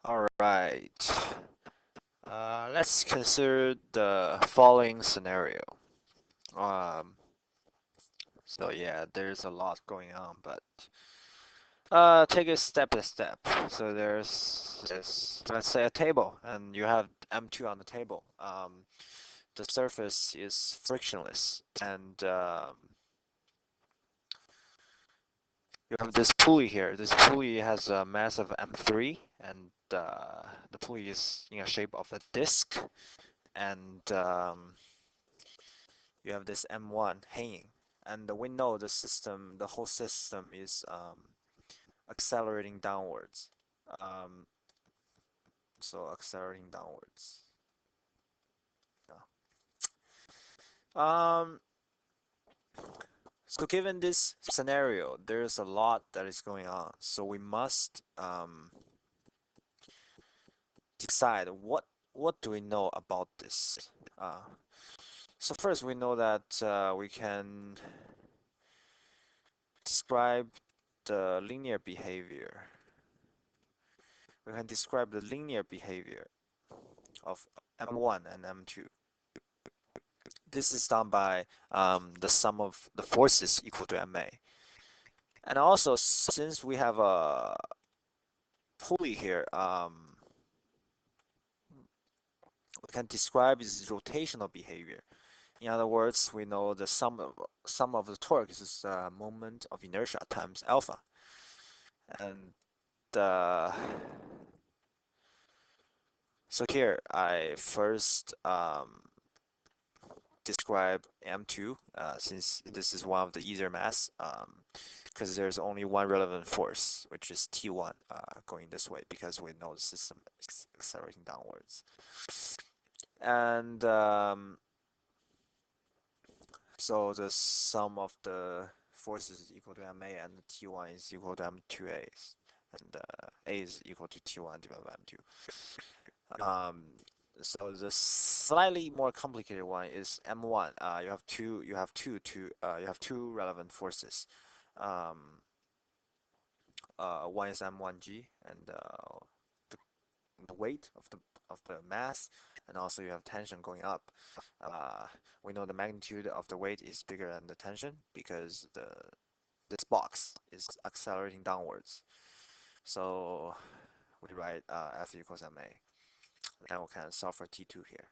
All right. Let's consider the following scenario. Um, so yeah, there's a lot going on, but take it step by step. So there's this, let's say a table, and you have M2 on the table. The surface is frictionless, and you have this pulley here. This pulley has a mass of M3, and the pulley is in a shape of a disc, and you have this M1 hanging, and we know the whole system is accelerating downwards. Um, so accelerating downwards. Um, so given this scenario, there's a lot that is going on. So we must decide what do we know about this. Uh, so first we know that we can describe the linear behavior. We can describe the linear behavior of M1 and M2. This is done by the sum of the forces equal to MA. And also, since we have a pulley here, we can describe its rotational behavior. In other words, we know the sum of the torque is moment of inertia times alpha. And uh, so here I first describe M2 since this is one of the easier mass because there's only one relevant force, which is T1 going this way because we know the system is accelerating downwards. And so the sum of the forces is equal to MA and T1 is equal to M2A. And A is equal to T1 divided by M2. So the slightly more complicated one is M1. You have two relevant forces. Um, One is M1G and the, the weight of the mass, and also you have tension going up. Uh, we know the magnitude of the weight is bigger than the tension because this box is accelerating downwards. So we write F equals ma. Then we can solve for T2 here.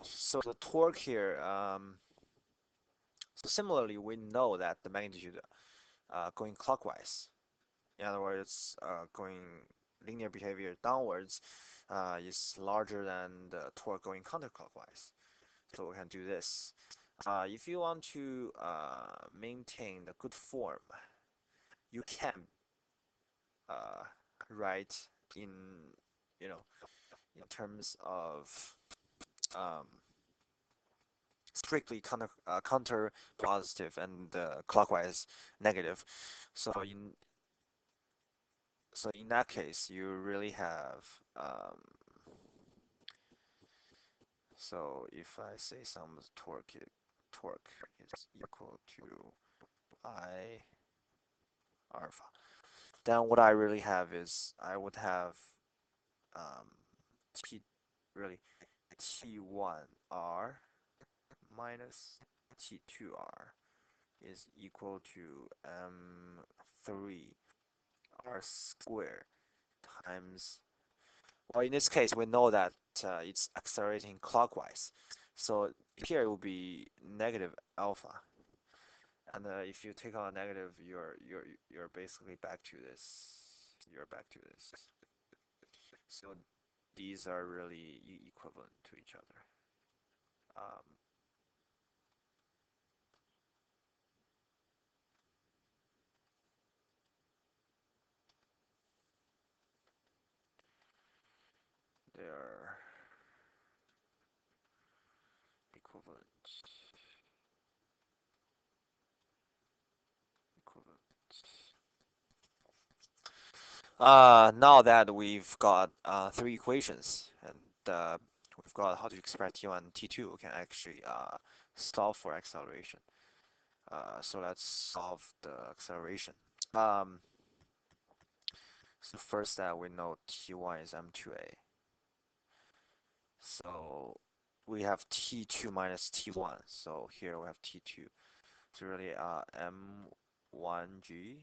So the torque here, so similarly, we know that the magnitude going clockwise, in other words, going linear behavior downwards, is larger than the torque going counterclockwise. So we can do this. If you want to maintain the good form, you can uh, write in, you know, in terms of um, strictly counter positive and clockwise negative. So in that case, you really have so if I say sum of torque is equal to I alpha, then what I really have is I would have um, T really T1R minus T2R is equal to M3 R squared times, well, in this case, we know that it's accelerating clockwise. So here it will be negative alpha. And if you take on a negative, you're basically back to this. You're back to this. So these are really equivalent to each other. Um, they are equivalent. Equivalent. Now that we've got three equations and we've got how to express T1 and T2, we can actually solve for acceleration. So let's solve the acceleration. Um, So first that we know T1 is M2A. So we have T2 minus T1. So here we have T2. So really M1G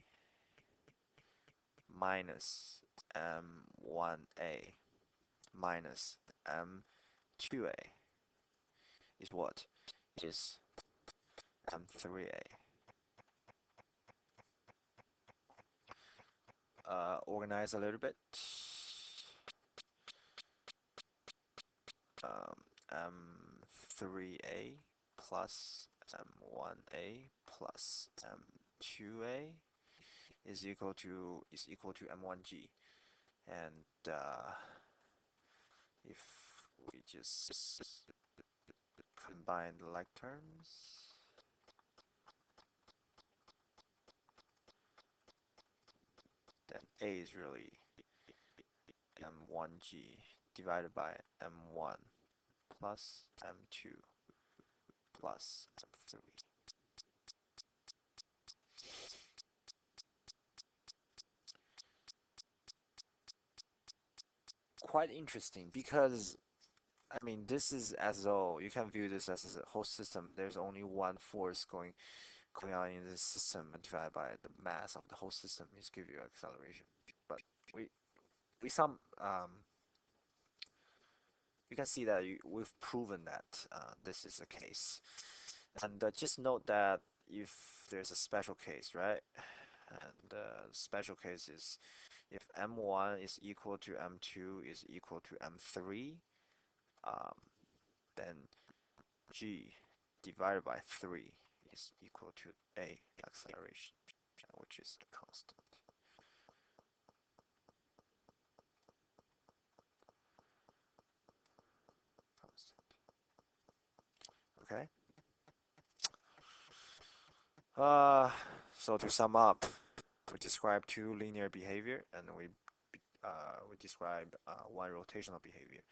minus M1A minus M2A is what? Is M3A. Organize a little bit. M3A plus M1A plus M2A is equal to M1G, and if we just combine the like terms, then A is really M1G divided by M1 plus M2 plus M3. Quite interesting because I mean this is as though you can view this as a whole system. There's only one force going on in this system and divided by the mass of the whole system is give you acceleration. But we we some you can see that we've proven that this is the case. And just note that if there's a special case, right? And the special case is if M1 is equal to M2 is equal to M3, um, then G divided by 3 is equal to A acceleration, which is a constant. Okay. So to sum up, we describe two linear behavior, and we describe one rotational behavior.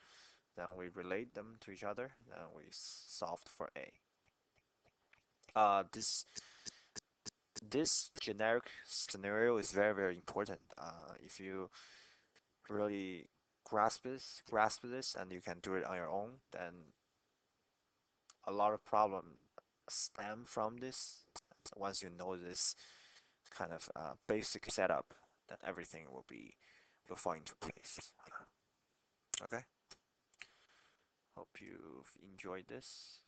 Then we relate them to each other, and we solved for A. This generic scenario is very important. If you really grasp this, and you can do it on your own, then a lot of problems stem from this. Once you know this kind of basic setup, then everything will fall into place. Okay. Hope you've enjoyed this.